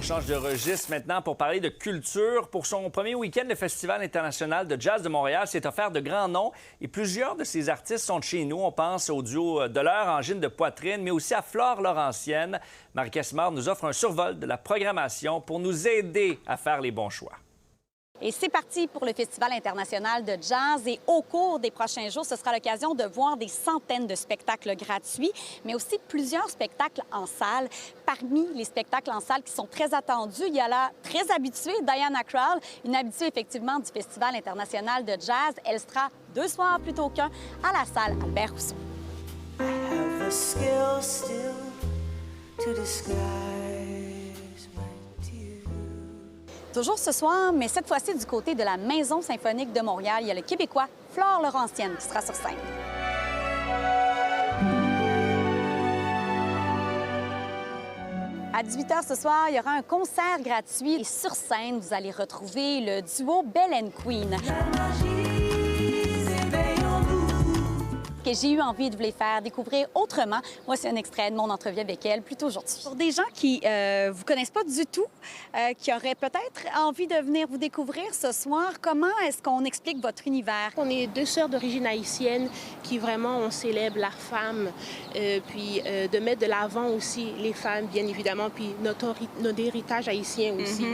change de registre maintenant pour parler de culture. Pour son premier week-end, le Festival international de jazz de Montréal s'est offert de grands noms et plusieurs de ces artistes sont de chez nous. On pense au duo de l'heure, Angine de Poitrine, mais aussi à Flore Laurentienne. Marie Cassimard nous offre un survol de la programmation pour nous aider à faire les bons choix. Et c'est parti pour le Festival international de jazz. Et au cours des prochains jours, ce sera l'occasion de voir des centaines de spectacles gratuits, mais aussi plusieurs spectacles en salle. Parmi les spectacles en salle qui sont très attendus, il y a la très habituée Diana Krall, une habituée effectivement du Festival international de jazz. Elle sera 2 soirs plutôt qu'un à la salle Albert Rousseau. I have a skill still to disguise. Toujours ce soir, mais cette fois-ci du côté de la Maison symphonique de Montréal, il y a le Québécois Flore Laurentienne qui sera sur scène. À 18h ce soir, il y aura un concert gratuit et sur scène, vous allez retrouver le duo Belle & Queen. Que j'ai eu envie de vous les faire découvrir autrement. Moi, c'est un extrait de mon entrevue avec elle, plutôt aujourd'hui. Pour des gens qui vous connaissent pas du tout, qui auraient peut-être envie de venir vous découvrir ce soir, comment est-ce qu'on explique votre univers? On est 2 sœurs d'origine haïtienne qui vraiment, on célèbre la femme, puis de mettre de l'avant aussi les femmes, bien évidemment, puis notre héritage haïtien aussi.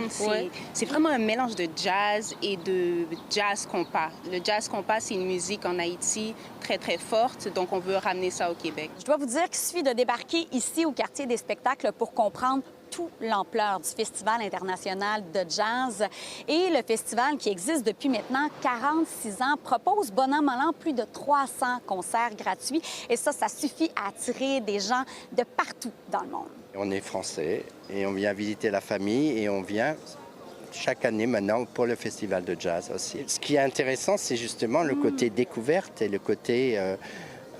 C'est vraiment un mélange de jazz et de jazz compas. Le jazz compas, c'est une musique en Haïti très, très forte. Donc, on veut ramener ça au Québec. Je dois vous dire qu'il suffit de débarquer ici au quartier des spectacles pour comprendre toute l'ampleur du Festival international de jazz. Et le festival, qui existe depuis maintenant 46 ans, propose bon an, mal an plus de 300 concerts gratuits. Et ça suffit à attirer des gens de partout dans le monde. On est français et on vient visiter la famille et on vient chaque année maintenant pour le festival de jazz aussi. Ce qui est intéressant, c'est justement le côté découverte et le côté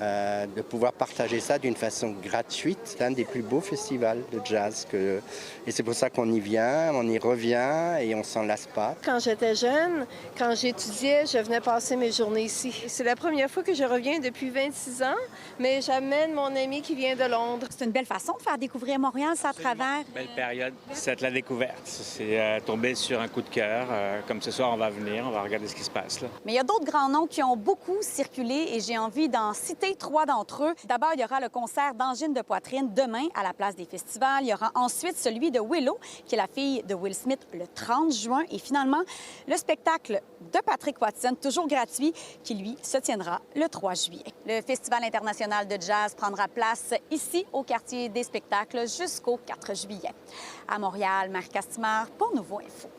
de pouvoir partager ça d'une façon gratuite. C'est un des plus beaux festivals de jazz. Et c'est pour ça qu'on y vient, on y revient et on s'en lasse pas. Quand j'étais jeune, quand j'étudiais, je venais passer mes journées ici. C'est la première fois que je reviens depuis 26 ans, mais j'amène mon ami qui vient de Londres. C'est une belle façon de faire découvrir Montréal, ça, à travers... Belle période. C'est la découverte. C'est tomber sur un coup de cœur. Comme ce soir, on va venir, on va regarder ce qui se passe, là. Mais il y a d'autres grands noms qui ont beaucoup circulé et j'ai envie d'en citer 3 d'entre eux. D'abord, il y aura le concert d'Angine de Poitrine demain à la Place des Festivals. Il y aura ensuite celui de Willow, qui est la fille de Will Smith, le 30 juin. Et finalement, le spectacle de Patrick Watson, toujours gratuit, qui, lui, se tiendra le 3 juillet. Le Festival international de jazz prendra place ici, au quartier des spectacles, jusqu'au 4 juillet. À Montréal, Marie Castimard pour Nouveau Info.